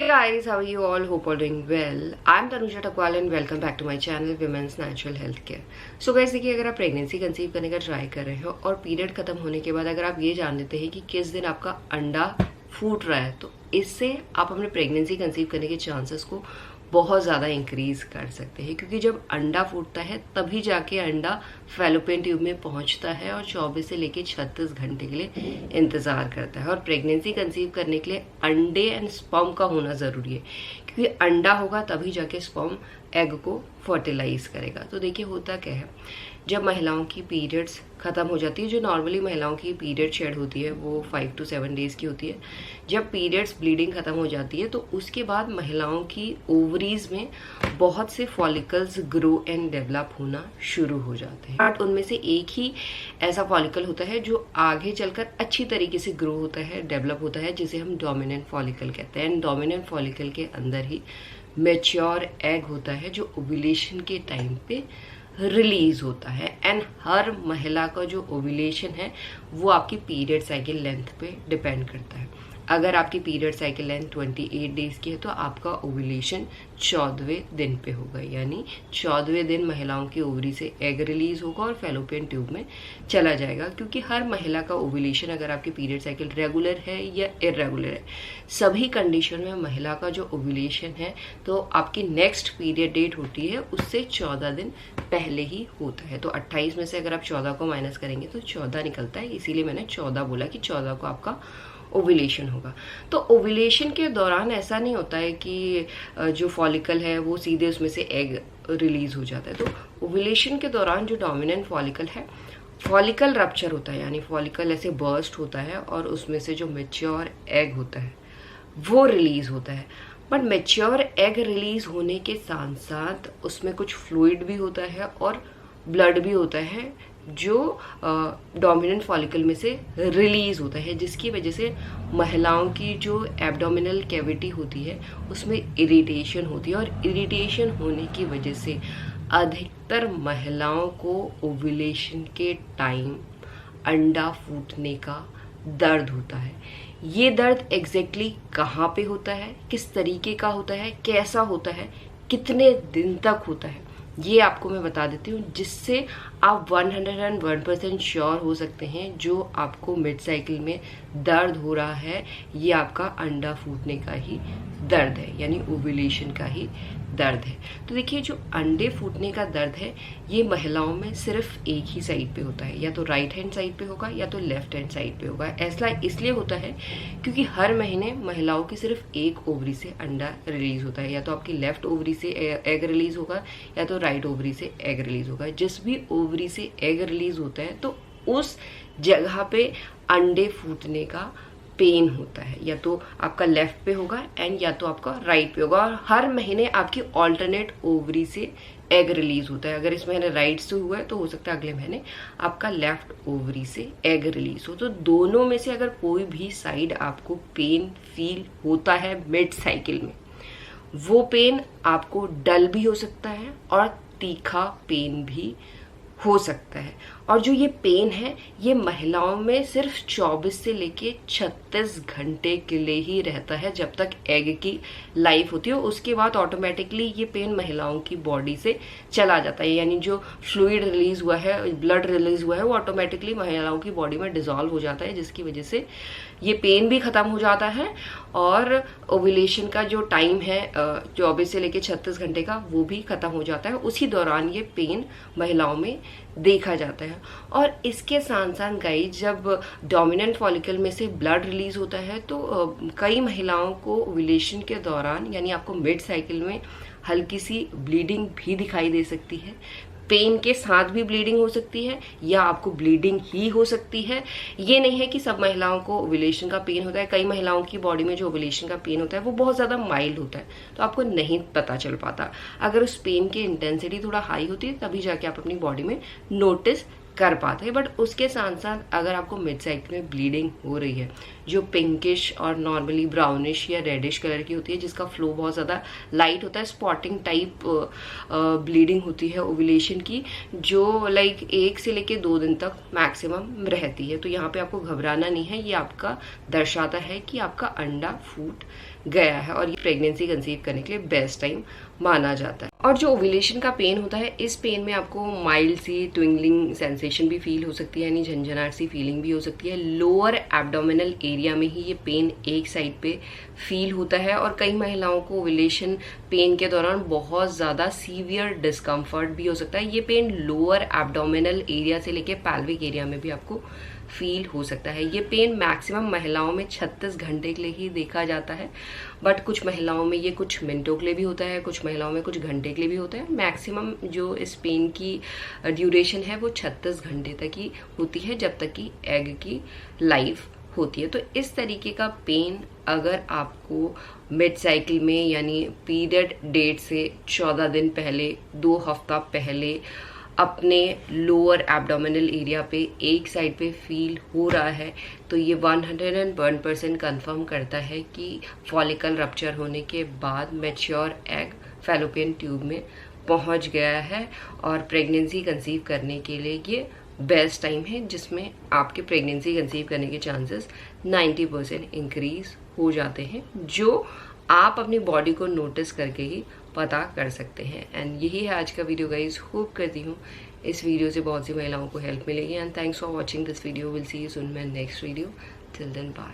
Hey guys, how are you all? Hope all doing well. I'm Tanusha Takwal and welcome back to my channel Women's Natural Health Care. So guys, देखिए, अगर आप pregnancy conceive करने का try कर रहे हो और period खत्म होने के बाद अगर आप ये जान लेते हैं कि किस दिन आपका अंडा फूट रहा है, तो इससे आप अपने प्रेगनेंसी कंसीव करने के चांसेस को बहुत ज़्यादा इंक्रीज कर सकते हैं, क्योंकि जब अंडा फूटता है तभी जाके अंडा फैलोपियन ट्यूब में पहुंचता है और 24 से लेके 36 घंटे के लिए इंतज़ार करता है। और प्रेगनेंसी कंसीव करने के लिए अंडे एंड स्पर्म का होना ज़रूरी है, क्योंकि अंडा होगा तभी जाके स्पर्म एग को फर्टिलाइज करेगा। तो देखिए, होता क्या है, जब महिलाओं की पीरियड्स ख़त्म हो जाती है, जो नॉर्मली महिलाओं की पीरियड शेड होती है वो 5 to 7 डेज़ की होती है, जब पीरियड्स ब्लीडिंग ख़त्म हो जाती है तो उसके बाद महिलाओं की ओवरीज में बहुत से फॉलिकल्स ग्रो एंड डेवलप होना शुरू हो जाते हैं। बट उनमें से एक ही ऐसा फॉलिकल होता है जो आगे चलकर अच्छी तरीके से ग्रो होता है, डेवलप होता है, जिसे हम डोमिनेंट फॉलिकल कहते हैं। एंड डोमिनेंट फॉलिकल के अंदर ही मैच्योर एग होता है जो ओव्यूलेशन के टाइम पे रिलीज होता है। एंड हर महिला का जो ओव्यूलेशन है वो आपकी पीरियड साइकिल लेंथ पे डिपेंड करता है। अगर आपकी पीरियड साइकिल लेंथ 28 डेज की है तो आपका ओव्यूलेशन 14वें दिन पे होगा, यानी 14वें दिन महिलाओं की ओवरी से एग रिलीज होगा और फैलोपियन ट्यूब में चला जाएगा। क्योंकि हर महिला का ओव्यूलेशन, अगर आपकी पीरियड साइकिल रेगुलर है या इरेगुलर है, सभी कंडीशन में महिला का जो ओव्यूलेशन है तो आपकी नेक्स्ट पीरियड डेट होती है उससे 14 दिन पहले ही होता है। तो 28 में से अगर आप 14 को माइनस करेंगे तो 14 निकलता है, इसीलिए मैंने 14 बोला कि 14 को आपका ओव्यूलेशन होगा। तो ओव्यूलेशन के दौरान ऐसा नहीं होता है कि जो फॉलिकल है वो सीधे उसमें से एग रिलीज हो जाता है। तो ओव्यूलेशन के दौरान जो डोमिनेंट फॉलिकल है, फॉलिकल रप्चर होता है, यानी फॉलिकल ऐसे बर्स्ट होता है और उसमें से जो मैच्योर एग होता है वो रिलीज होता है। बट मैच्योर एग रिलीज होने के साथ साथ उसमें कुछ फ्लूइड भी होता है और ब्लड भी होता है जो डोमिनेंट फॉलिकल में से रिलीज होता है, जिसकी वजह से महिलाओं की जो एब्डोमिनल कैविटी होती है उसमें इरिटेशन होती है। और इरिटेशन होने की वजह से अधिकतर महिलाओं को ओव्यूलेशन के टाइम अंडा फूटने का दर्द होता है। ये दर्द एग्जैक्टली कहाँ पे होता है, किस तरीके का होता है, कैसा होता है, कितने दिन तक होता है, ये आपको मैं बता देती हूँ, जिससे आप 101% श्योर हो सकते हैं जो आपको मिड साइकिल में दर्द हो रहा है ये आपका अंडा फूटने का ही दर्द है, यानी ओव्यूलेशन का ही दर्द है। तो देखिए, जो अंडे फूटने का दर्द है ये महिलाओं में सिर्फ एक ही साइड पे होता है, या तो राइट हैंड साइड पे होगा या तो लेफ्ट हैंड साइड पे होगा। ऐसा इसलिए होता है क्योंकि हर महीने महिलाओं की सिर्फ एक ओवरी से अंडा रिलीज होता है, या तो आपकी लेफ्ट ओवरी से एग रिलीज होगा या तो राइट ओवरी से एग रिलीज होगा। जिस भी ओवरी से एग रिलीज होता है तो उस जगह पे अंडे फूटने का पेन होता है, या तो आपका लेफ्ट पे होगा एंड या तो आपका राइट पे होगा। और हर महीने आपकी ऑल्टरनेट ओवरी से एग रिलीज होता है। अगर इस महीने राइट से हुआ है तो हो सकता है अगले महीने आपका लेफ्ट ओवरी से एग रिलीज हो। तो दोनों में से अगर कोई भी साइड आपको पेन फील होता है मिड साइकिल में, वो पेन आपको डल भी हो सकता है और तीखा पेन भी हो सकता है। और जो ये पेन है ये महिलाओं में सिर्फ 24 से लेके 36 घंटे के लिए ही रहता है, जब तक एग की लाइफ होती है। उसके बाद ऑटोमेटिकली ये पेन महिलाओं की बॉडी से चला जाता है, यानी जो फ्लूइड रिलीज हुआ है, ब्लड रिलीज हुआ है, वो ऑटोमेटिकली महिलाओं की बॉडी में डिजॉल्व हो जाता है, जिसकी वजह से ये पेन भी खत्म हो जाता है और ओव्यूलेशन का जो टाइम है 24 से लेके 36 घंटे का वो भी खत्म हो जाता है। उसी दौरान ये पेन महिलाओं में देखा जाता है। और इसके साथ साथ गाइस, जब डोमिनेंट फॉलिकल में से ब्लड रिलीज होता है तो कई महिलाओं को ओव्यूलेशन के दौरान, यानी आपको मिड साइकिल में हल्की सी ब्लीडिंग भी दिखाई दे सकती है। पेन के साथ भी ब्लीडिंग हो सकती है या आपको ब्लीडिंग ही हो सकती है। ये नहीं है कि सब महिलाओं को ओव्यूलेशन का पेन होता है। कई महिलाओं की बॉडी में जो ओव्यूलेशन का पेन होता है वो बहुत ज़्यादा माइल्ड होता है, तो आपको नहीं पता चल पाता। अगर उस पेन की इंटेंसिटी थोड़ा हाई होती है तभी जाके आप अपनी बॉडी में नोटिस कर पाते हैं। बट उसके साथ साथ अगर आपको मिड साइकिल में ब्लीडिंग हो रही है, जो पिंकिश और नॉर्मली ब्राउनिश या रेडिश कलर की होती है, जिसका फ्लो बहुत ज़्यादा लाइट होता है, स्पॉटिंग टाइप ब्लीडिंग होती है ओव्यूलेशन की, जो लाइक 1 से लेके 2 दिन तक मैक्सिमम रहती है। तो यहाँ पे आपको घबराना नहीं है, ये आपका दर्शाता है कि आपका अंडा फूट गया है और ये प्रेगनेंसी कंसीव करने के लिए बेस्ट टाइम माना जाता है। और जो ओव्यूलेशन का पेन होता है, इस पेन में आपको माइल्ड सी ट्विंगलिंग सेंसेशन भी फील हो सकती है, यानी झंझनाहट सी फीलिंग भी हो सकती है। लोअर एब्डोमिनल एरिया में ही ये पेन एक साइड पे फील होता है और कई महिलाओं को ओव्यूलेशन पेन के दौरान बहुत ज़्यादा सीवियर डिस्कम्फर्ट भी हो सकता है। ये पेन लोअर एब्डोमिनल एरिया से लेके पैल्विक एरिया में भी आपको फील हो सकता है। ये पेन मैक्सिमम महिलाओं में 36 घंटे के लिए ही देखा जाता है, बट कुछ महिलाओं में ये कुछ मिनटों के लिए भी होता है, कुछ महिलाओं में कुछ घंटे के लिए भी होता है। मैक्सिमम जो इस पेन की ड्यूरेशन है वो 36 घंटे तक ही होती है, जब तक कि एग की लाइफ होती है। तो इस तरीके का पेन अगर आपको मिड साइकिल में यानी पीरियड डेट से 14 दिन पहले, 2 हफ्ता पहले अपने लोअर एब्डोमिनल एरिया पे एक साइड पे फील हो रहा है, तो ये 101% कंफर्म करता है कि फॉलिकल रप्चर होने के बाद मैच्योर एग फैलोपियन ट्यूब में पहुंच गया है और प्रेगनेंसी कंसीव करने के लिए ये बेस्ट टाइम है, जिसमें आपके प्रेगनेंसी कंसीव करने के चांसेस 90% इंक्रीज हो जाते हैं, जो आप अपनी बॉडी को नोटिस करके ही पता कर सकते हैं। एंड यही है आज का वीडियो गाइज। होप करती हूँ इस वीडियो से बहुत सी महिलाओं को हेल्प मिलेगी। And thanks for watching this video. Will see you soon my next video. Till then bye.